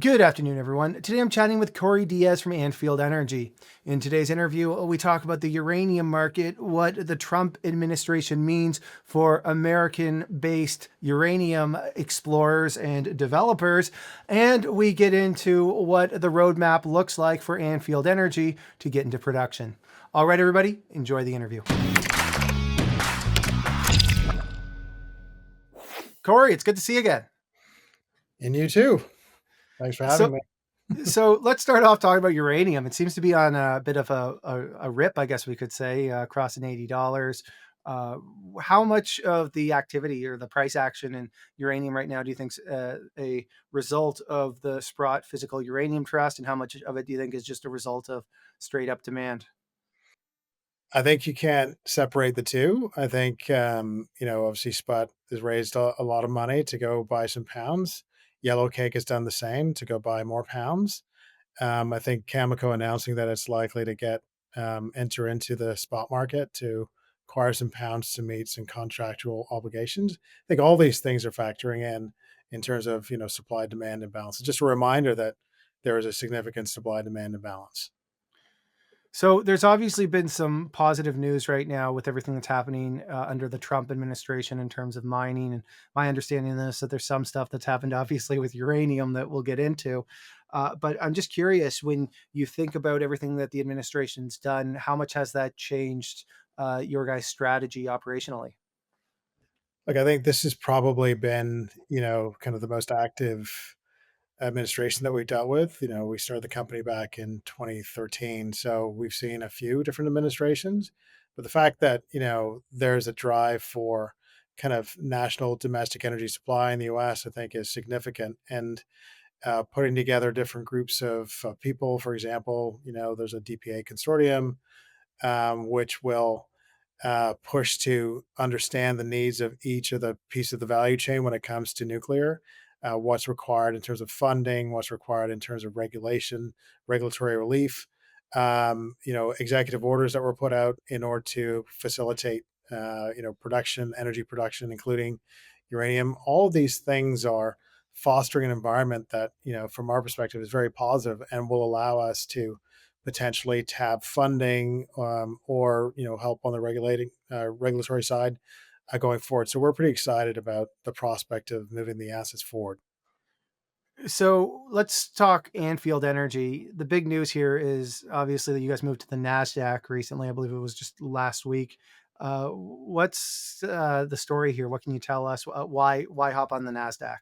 Good afternoon, everyone. Today I'm chatting with Corey Diaz from Anfield Energy. In today's interview, we talk about the uranium market, what the Trump administration means for American-based uranium explorers and developers, and we get into what the roadmap looks like for Anfield Energy to get into production. All right, everybody, enjoy the interview. Corey, it's good to see you again. And you too. Thanks for having me. So let's start off talking about uranium. It seems to be on a bit of a rip, I guess we could say, crossing $80. How much of the activity or the price action in uranium right now do you think is a result of the Sprott Physical Uranium Trust, and how much of it do you think is just a result of straight up demand? I think you can't separate the two. I think, obviously SPUT has raised a lot of money to go buy some pounds. Yellow Cake has done the same to go buy more pounds. I think Cameco announcing that it's likely to enter into the spot market to acquire some pounds to meet some contractual obligations. I think all these things are factoring in terms of, supply demand imbalance. It's just a reminder that there is a significant supply demand imbalance. So there's obviously been some positive news right now with everything that's happening under the Trump administration in terms of mining. And my understanding is that there's some stuff that's happened, obviously, with uranium that we'll get into. But I'm just curious, when you think about everything that the administration's done, how much has that changed your guys' strategy operationally? Like, I think this has probably been, kind of the most active administration that we dealt with. We started the company back in 2013, so we've seen a few different administrations. But the fact that, there's a drive for kind of national domestic energy supply in the US, I think is significant. And putting together different groups of people, for example, there's a DPA consortium, which will push to understand the needs of each of the piece of the value chain when it comes to nuclear, what's required in terms of funding, what's required in terms of regulation, regulatory relief, executive orders that were put out in order to facilitate, production, energy production, including uranium. All of these things are fostering an environment that, from our perspective, is very positive and will allow us to potentially tap funding, or help on the regulatory side going forward. So we're pretty excited about the prospect of moving the assets forward. So let's talk Anfield Energy. The big news here is obviously that you guys moved to the Nasdaq recently. I believe it was just last week. What's the story here? What can you tell us? Why hop on the Nasdaq?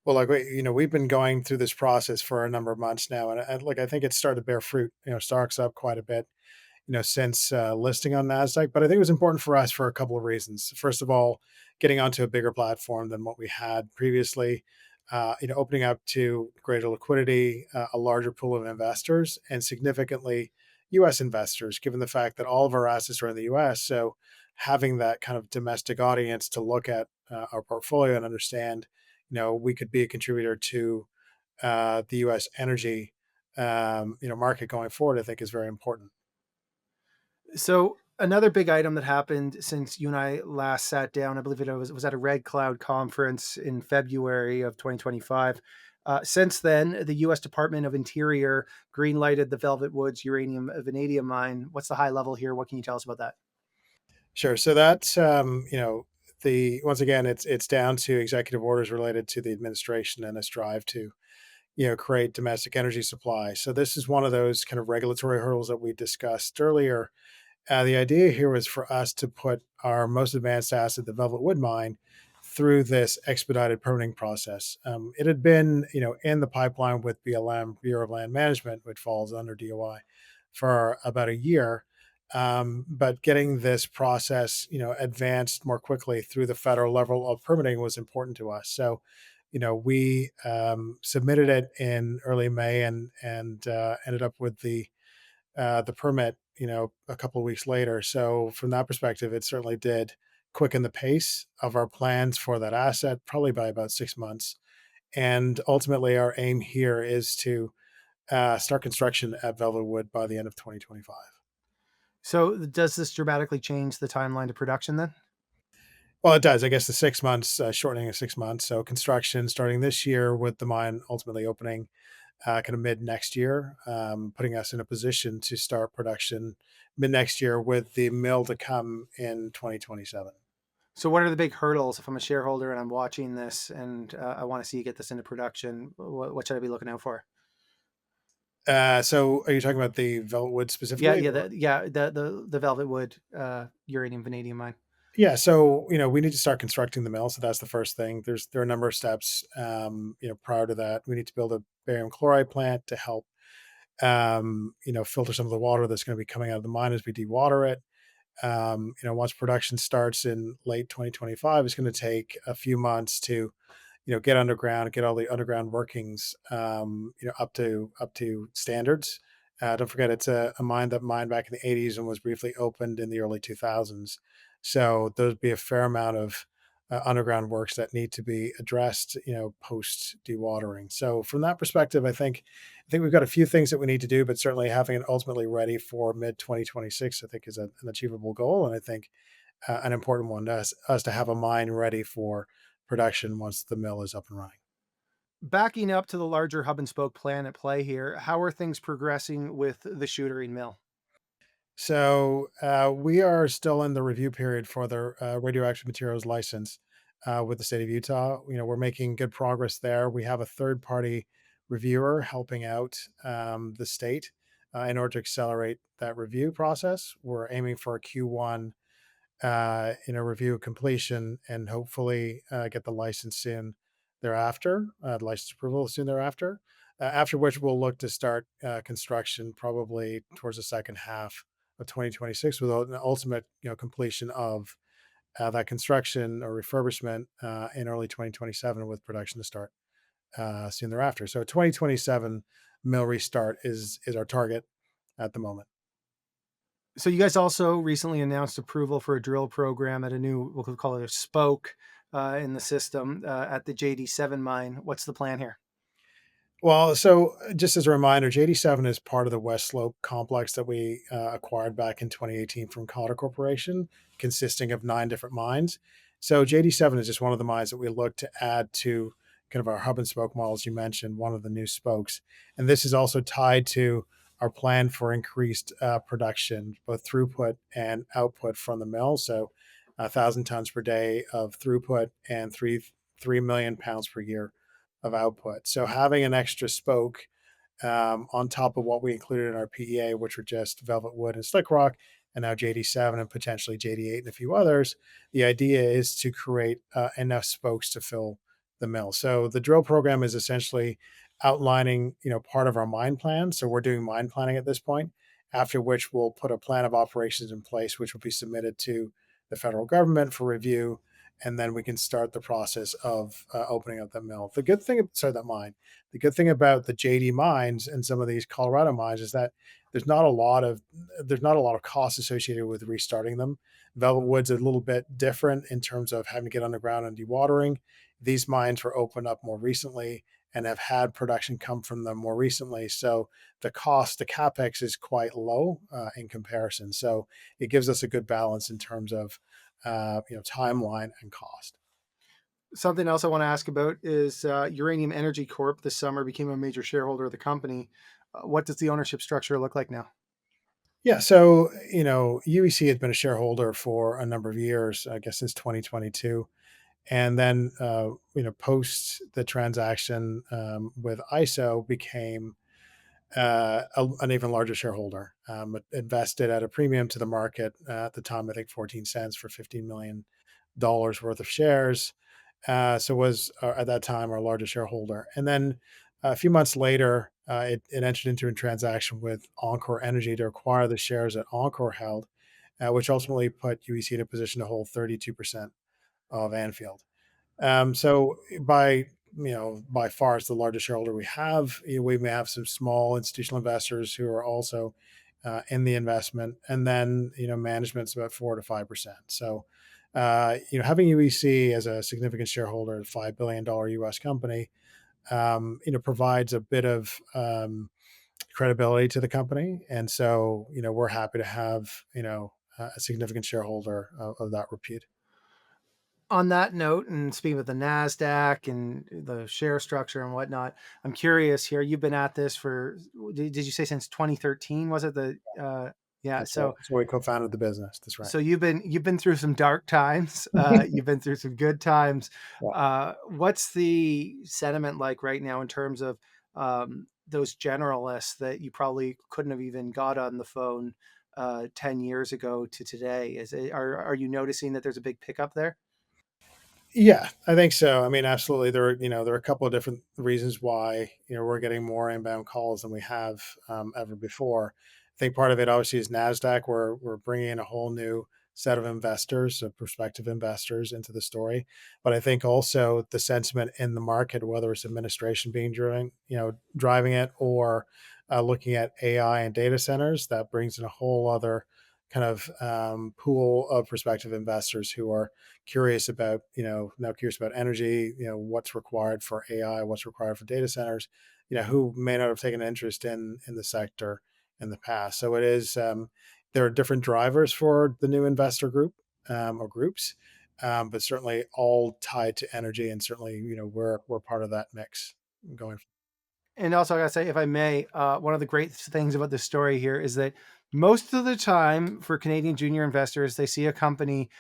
Well, like we've been going through this process for a number of months now, and like I think it's started to bear fruit. Stock's up quite a bit, since listing on Nasdaq. But I think it was important for us for a couple of reasons. First of all, getting onto a bigger platform than what we had previously. Opening up to greater liquidity, a larger pool of investors, and significantly U.S. investors, given the fact that all of our assets are in the U.S. So having that kind of domestic audience to look at our portfolio and understand, we could be a contributor to the U.S. energy, market going forward, I think is very important. So another big item that happened since you and I last sat down, I believe it was at a Red Cloud conference in February of 2025. Since then, the U.S. Department of Interior greenlighted the Velvet Woods uranium vanadium mine. What's the high level here? What can you tell us about that? Sure. So that's the once again, it's down to executive orders related to the administration and its drive to create domestic energy supply. So this is one of those kind of regulatory hurdles that we discussed earlier. The idea here was for us to put our most advanced asset, the Velvet Wood mine, through this expedited permitting process. It had been, in the pipeline with BLM, Bureau of Land Management, which falls under DOI, for about a year. But getting this process, advanced more quickly through the federal level of permitting was important to us. So, we submitted it in early May and ended up with the permit, a couple of weeks later. So from that perspective, it certainly did quicken the pace of our plans for that asset, probably by about 6 months. And ultimately, our aim here is to start construction at Velvet Wood by the end of 2025. So does this dramatically change the timeline to production then? Well, it does. I guess the 6 months, shortening of 6 months. So construction starting this year with the mine ultimately opening kind of mid next year, putting us in a position to start production mid next year with the mill to come in 2027. So, what are the big hurdles if I'm a shareholder and I'm watching this and I want to see you get this into production? What should I be looking out for? So are you talking about the Velvet Wood Yeah, specifically? yeah, the Velvet Wood uranium vanadium mine. Yeah, so we need to start constructing the mill. So that's the first thing. There are a number of steps. Prior to that, we need to build a barium chloride plant to help filter some of the water that's going to be coming out of the mine as we dewater it. Once production starts in late 2025, it's going to take a few months to get underground, get all the underground workings, up to standards. Don't forget, it's a mine that mined back in the '80s and was briefly opened in the early 2000s. So there'd be a fair amount of underground works that need to be addressed, post dewatering. So from that perspective, I think we've got a few things that we need to do, but certainly having it ultimately ready for mid 2026, I think, is an achievable goal, and I think an important one to us to have a mine ready for production once the mill is up and running. Backing up to the larger hub and spoke plan at play here, how are things progressing with the Shootaring Mill? So we are still in the review period for the radioactive materials license with the state of Utah. We're making good progress there. We have a third party reviewer helping out the state in order to accelerate that review process. We're aiming for a Q1 review completion and hopefully get the license soon thereafter, the license approval soon thereafter. After which we'll look to start construction probably towards the second half of 2026 with an ultimate completion of that construction or refurbishment in early 2027 with production to start soon thereafter. So 2027 mill restart is our target at the moment. So, you guys also recently announced approval for a drill program at a new, we'll call it a spoke in the system at the JD7 mine. What's the plan here? Well, so just as a reminder, JD7 is part of the West Slope complex that we acquired back in 2018 from Cotter Corporation, consisting of 9 different mines. So JD7 is just one of the mines that we look to add to kind of our hub and spoke models. You mentioned one of the new spokes, and this is also tied to our plan for increased production, both throughput and output from the mill. So, 1,000 tons per day of throughput and 3 million pounds per year of output. So having an extra spoke on top of what we included in our PEA, which were just Velvet Wood and Slick Rock, and now JD7 and potentially JD8 and a few others. The idea is to create enough spokes to fill the mill. So the drill program is essentially outlining, part of our mine plan. So we're doing mine planning at this point. After which we'll put a plan of operations in place, which will be submitted to the federal government for review, and then we can start the process of opening up that mill. That mine. The good thing about the JD mines and some of these Colorado mines is that there's not a lot of there's not a lot of costs associated with restarting them. Velvet Wood's a little bit different in terms of having to get underground and dewatering. These mines were opened up more recently and have had production come from them more recently. So the capex is quite low in comparison. So it gives us a good balance in terms of timeline and cost. Something else I want to ask about is Uranium Energy Corp. This summer became a major shareholder of the company. What does the ownership structure look like now? Yeah, so UEC has been a shareholder for a number of years, I guess since 2022, and then post the transaction with ISO became an even larger shareholder. Invested at a premium to the market at the time, I think 14 cents for $15 million worth of shares. So was at that time our largest shareholder. And then a few months later, it entered into a transaction with Encore Energy to acquire the shares that Encore held, which ultimately put UEC in a position to hold 32% of Anfield. So by far it's the largest shareholder we have. We may have some small institutional investors who are also in the investment, and then management's about 4 to 5%. So having UEC as a significant shareholder, a $5 billion US company, provides a bit of credibility to the company, and so we're happy to have a significant shareholder of that repute. On that note, and speaking of the Nasdaq and the share structure and whatnot, I'm curious here. You've been at this for, did you say since 2013? Was it the yeah? That's right. So So we co-founded the business. That's right. so you've been through some dark times. You've been through some good times. Yeah. What's the sentiment like right now in terms of those generalists that you probably couldn't have even got on the phone 10 years ago to today? Are you noticing that there's a big pickup there? Yeah, I think so. I mean, absolutely. There are a couple of different reasons why, we're getting more inbound calls than we have ever before. I think part of it obviously is Nasdaq. We're bringing in a whole new set of investors, of prospective investors into the story. But I think also the sentiment in the market, whether it's administration being driving it, or looking at AI and data centers, that brings in a whole other kind of pool of prospective investors who are curious about, now curious about energy, what's required for AI, what's required for data centers, who may not have taken an interest in the sector in the past. So it is, there are different drivers for the new investor group, or groups, but certainly all tied to energy, and certainly, we're part of that mix going. And also, I gotta say, if I may, one of the great things about this story here is that most of the time for Canadian junior investors, they see a company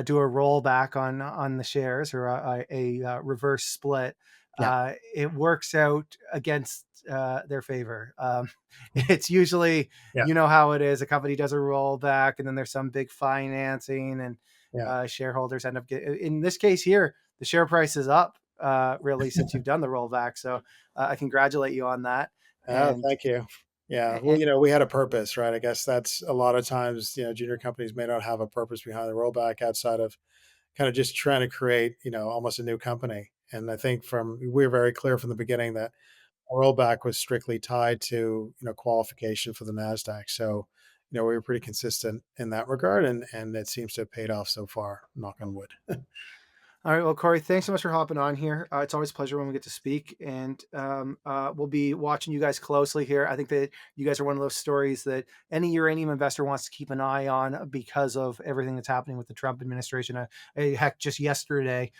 do a rollback on the shares or a reverse split. Yeah, It works out against their favor. It's usually, yeah, you know how it is. A company does a rollback, and then there's some big financing, and yeah. shareholders end up getting. In this case here, the share price is up really since you've done the rollback. So I congratulate you on that. Oh, And, thank you. Yeah. Well, and we had a purpose, right? I guess that's a lot of times, junior companies may not have a purpose behind the rollback outside of kind of just trying to create, almost a new company. And I think we were very clear from the beginning that a rollback was strictly tied to, qualification for the NASDAQ. So, we were pretty consistent in that regard, and it seems to have paid off so far, knock on wood. all right, well, Corey, thanks so much for hopping on here. It's always a pleasure when we get to speak, and we'll be watching you guys closely here. I think that you guys are one of those stories that any uranium investor wants to keep an eye on because of everything that's happening with the Trump administration. Heck, just yesterday,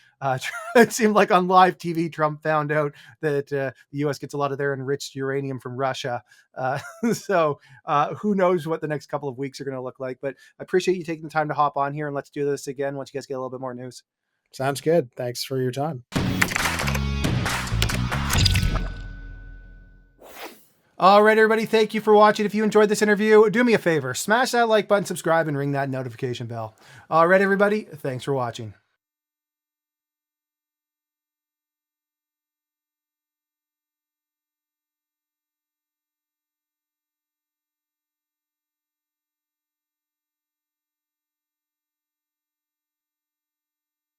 it seemed like on live TV, Trump found out that the U.S. gets a lot of their enriched uranium from Russia. So who knows what the next couple of weeks are going to look like? But I appreciate you taking the time to hop on here, and let's do this again once you guys get a little bit more news. Sounds good. Thanks for your time. All right, everybody, thank you for watching. If you enjoyed this interview, do me a favor, smash that like button, subscribe, and ring that notification bell. All right, everybody, thanks for watching.